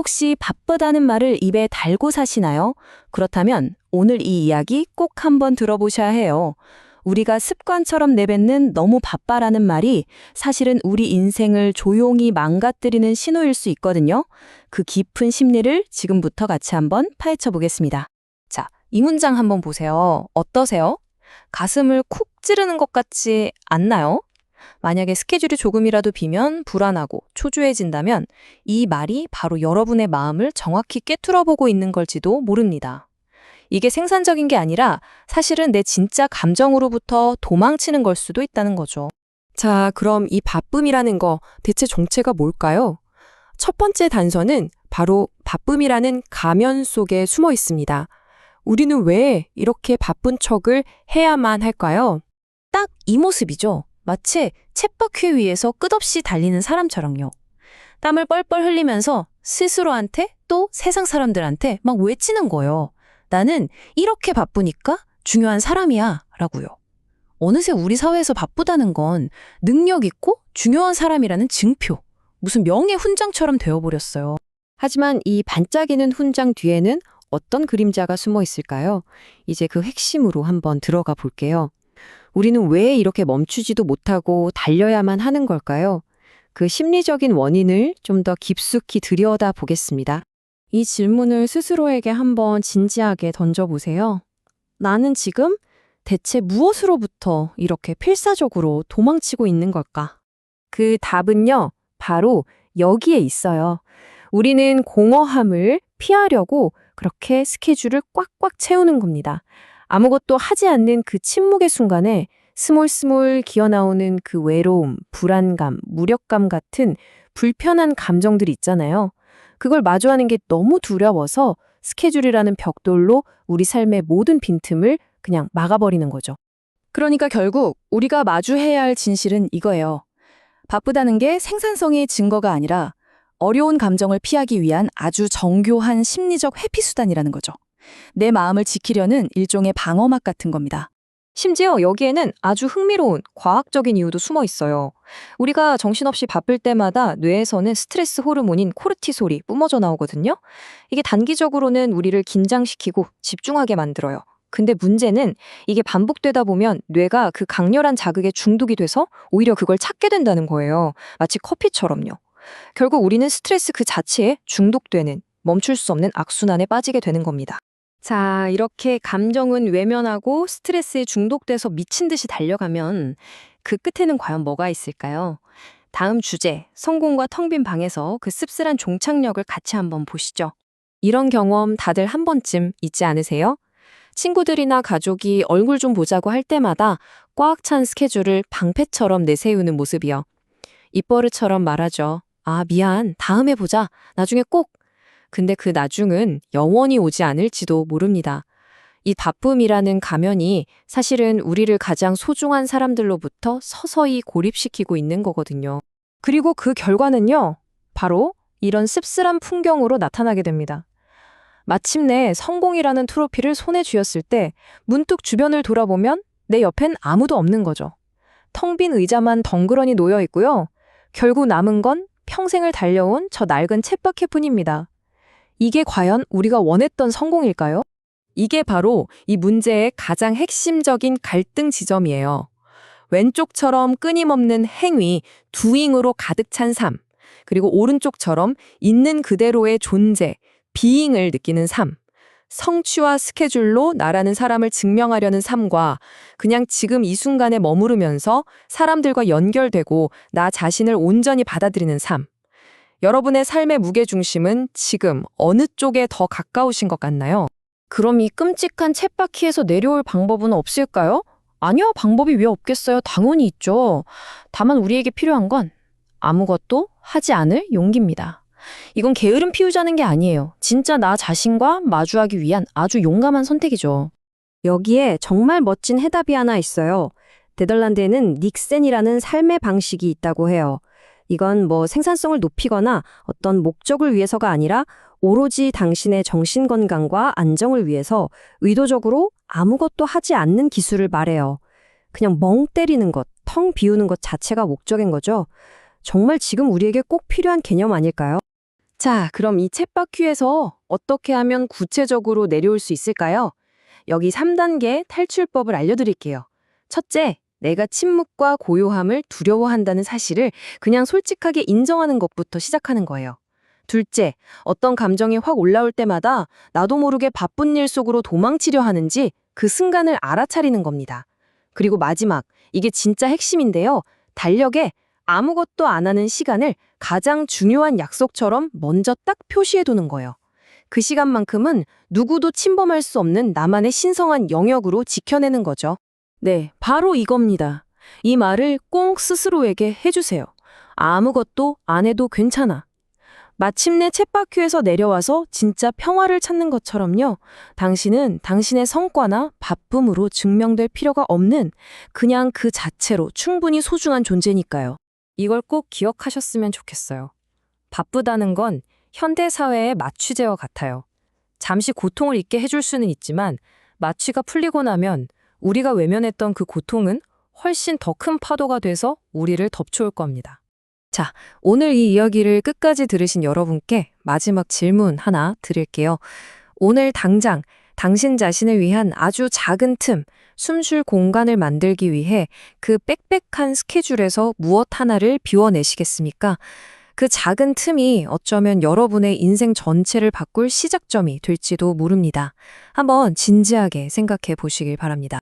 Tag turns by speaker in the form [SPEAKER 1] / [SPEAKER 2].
[SPEAKER 1] 혹시 바쁘다는 말을 입에 달고 사시나요? 그렇다면 오늘 이 이야기 꼭 한번 들어보셔야 해요. 우리가 습관처럼 내뱉는 너무 바빠라는 말이 사실은 우리 인생을 조용히 망가뜨리는 신호일 수 있거든요. 그 깊은 심리를 지금부터 같이 한번 파헤쳐 보겠습니다. 자, 이 문장 한번 보세요. 어떠세요? 가슴을 쿡 찌르는 것 같지 않나요? 만약에 스케줄이 조금이라도 비면 불안하고 초조해진다면 이 말이 바로 여러분의 마음을 정확히 꿰뚫어보고 있는 걸지도 모릅니다. 이게 생산적인 게 아니라 사실은 내 진짜 감정으로부터 도망치는 걸 수도 있다는 거죠.
[SPEAKER 2] 자, 그럼 이 바쁨이라는 거 대체 정체가 뭘까요? 첫 번째 단서는 바로 바쁨이라는 가면 속에 숨어 있습니다. 우리는 왜 이렇게 바쁜 척을 해야만 할까요?
[SPEAKER 1] 딱 이 모습이죠. 마치 쳇바퀴 위에서 끝없이 달리는 사람처럼요. 땀을 뻘뻘 흘리면서 스스로한테 또 세상 사람들한테 막 외치는 거예요. 나는 이렇게 바쁘니까 중요한 사람이야 라고요. 어느새 우리 사회에서 바쁘다는 건 능력 있고 중요한 사람이라는 증표, 무슨 명예 훈장처럼 되어버렸어요.
[SPEAKER 2] 하지만 이 반짝이는 훈장 뒤에는 어떤 그림자가 숨어 있을까요? 이제 그 핵심으로 한번 들어가 볼게요. 우리는 왜 이렇게 멈추지도 못하고 달려야만 하는 걸까요? 그 심리적인 원인을 좀 더 깊숙이 들여다 보겠습니다. 이 질문을 스스로에게 한번 진지하게 던져보세요. 나는 지금 대체 무엇으로부터 이렇게 필사적으로 도망치고 있는 걸까? 그 답은요, 바로 여기에 있어요. 우리는 공허함을 피하려고 그렇게 스케줄을 꽉꽉 채우는 겁니다. 아무것도 하지 않는 그 침묵의 순간에 스물스물 기어나오는 그 외로움, 불안감, 무력감 같은 불편한 감정들이 있잖아요. 그걸 마주하는 게 너무 두려워서 스케줄이라는 벽돌로 우리 삶의 모든 빈틈을 그냥 막아버리는 거죠.
[SPEAKER 1] 그러니까 결국 우리가 마주해야 할 진실은 이거예요. 바쁘다는 게 생산성의 증거가 아니라 어려운 감정을 피하기 위한 아주 정교한 심리적 회피수단이라는 거죠. 내 마음을 지키려는 일종의 방어막 같은 겁니다. 심지어 여기에는 아주 흥미로운 과학적인 이유도 숨어 있어요. 우리가 정신없이 바쁠 때마다 뇌에서는 스트레스 호르몬인 코르티솔이 뿜어져 나오거든요. 이게 단기적으로는 우리를 긴장시키고 집중하게 만들어요. 근데 문제는 이게 반복되다 보면 뇌가 그 강렬한 자극에 중독이 돼서 오히려 그걸 찾게 된다는 거예요. 마치 커피처럼요. 결국 우리는 스트레스 그 자체에 중독되는, 멈출 수 없는 악순환에 빠지게 되는 겁니다.
[SPEAKER 2] 자, 이렇게 감정은 외면하고 스트레스에 중독돼서 미친 듯이 달려가면 그 끝에는 과연 뭐가 있을까요? 다음 주제, 성공과 텅 빈 방에서 그 씁쓸한 종착역을 같이 한번 보시죠. 이런 경험 다들 한 번쯤 있지 않으세요? 친구들이나 가족이 얼굴 좀 보자고 할 때마다 꽉 찬 스케줄을 방패처럼 내세우는 모습이요. 입버릇처럼 말하죠. 아, 미안. 다음에 보자. 나중에 꼭. 근데 그 나중은 영원히 오지 않을지도 모릅니다. 이 바쁨이라는 가면이 사실은 우리를 가장 소중한 사람들로부터 서서히 고립시키고 있는 거거든요. 그리고 그 결과는요, 바로 이런 씁쓸한 풍경으로 나타나게 됩니다. 마침내 성공이라는 트로피를 손에 쥐었을 때 문득 주변을 돌아보면 내 옆엔 아무도 없는 거죠. 텅 빈 의자만 덩그러니 놓여 있고요. 결국 남은 건 평생을 달려온 저 낡은 쳇바퀴뿐입니다. 이게 과연 우리가 원했던 성공일까요? 이게 바로 이 문제의 가장 핵심적인 갈등 지점이에요. 왼쪽처럼 끊임없는 행위, doing으로 가득 찬 삶, 그리고 오른쪽처럼 있는 그대로의 존재, being을 느끼는 삶, 성취와 스케줄로 나라는 사람을 증명하려는 삶과 그냥 지금 이 순간에 머무르면서 사람들과 연결되고 나 자신을 온전히 받아들이는 삶. 여러분의 삶의 무게중심은 지금 어느 쪽에 더 가까우신 것 같나요? 그럼 이 끔찍한 쳇바퀴에서 내려올 방법은 없을까요? 아니요, 방법이 왜 없겠어요? 당연히 있죠. 다만 우리에게 필요한 건 아무것도 하지 않을 용기입니다. 이건 게으름 피우자는 게 아니에요. 진짜 나 자신과 마주하기 위한 아주 용감한 선택이죠. 여기에 정말 멋진 해답이 하나 있어요. 네덜란드에는 닉센이라는 삶의 방식이 있다고 해요. 이건 뭐 생산성을 높이거나 어떤 목적을 위해서가 아니라 오로지 당신의 정신건강과 안정을 위해서 의도적으로 아무것도 하지 않는 기술을 말해요. 그냥 멍 때리는 것, 텅 비우는 것 자체가 목적인 거죠. 정말 지금 우리에게 꼭 필요한 개념 아닐까요? 자, 그럼 이 쳇바퀴에서 어떻게 하면 구체적으로 내려올 수 있을까요? 여기 3단계 탈출법을 알려드릴게요. 첫째, 내가 침묵과 고요함을 두려워한다는 사실을 그냥 솔직하게 인정하는 것부터 시작하는 거예요. 둘째, 어떤 감정이 확 올라올 때마다 나도 모르게 바쁜 일 속으로 도망치려 하는지 그 순간을 알아차리는 겁니다. 그리고 마지막, 이게 진짜 핵심인데요. 달력에 아무것도 안 하는 시간을 가장 중요한 약속처럼 먼저 딱 표시해두는 거예요. 그 시간만큼은 누구도 침범할 수 없는 나만의 신성한 영역으로 지켜내는 거죠.
[SPEAKER 1] 네, 바로 이겁니다. 이 말을 꼭 스스로에게 해주세요. 아무것도 안 해도 괜찮아. 마침내 쳇바퀴에서 내려와서 진짜 평화를 찾는 것처럼요. 당신은 당신의 성과나 바쁨으로 증명될 필요가 없는 그냥 그 자체로 충분히 소중한 존재니까요.
[SPEAKER 2] 이걸 꼭 기억하셨으면 좋겠어요. 바쁘다는 건 현대사회의 마취제와 같아요. 잠시 고통을 잊게 해줄 수는 있지만 마취가 풀리고 나면 우리가 외면했던 그 고통은 훨씬 더 큰 파도가 돼서 우리를 덮쳐올 겁니다. 자, 오늘 이 이야기를 끝까지 들으신 여러분께 마지막 질문 하나 드릴게요. 오늘 당장 당신 자신을 위한 아주 작은 틈, 숨쉴 공간을 만들기 위해 그 빽빽한 스케줄에서 무엇 하나를 비워내시겠습니까? 그 작은 틈이 어쩌면 여러분의 인생 전체를 바꿀 시작점이 될지도 모릅니다. 한번 진지하게 생각해 보시길 바랍니다.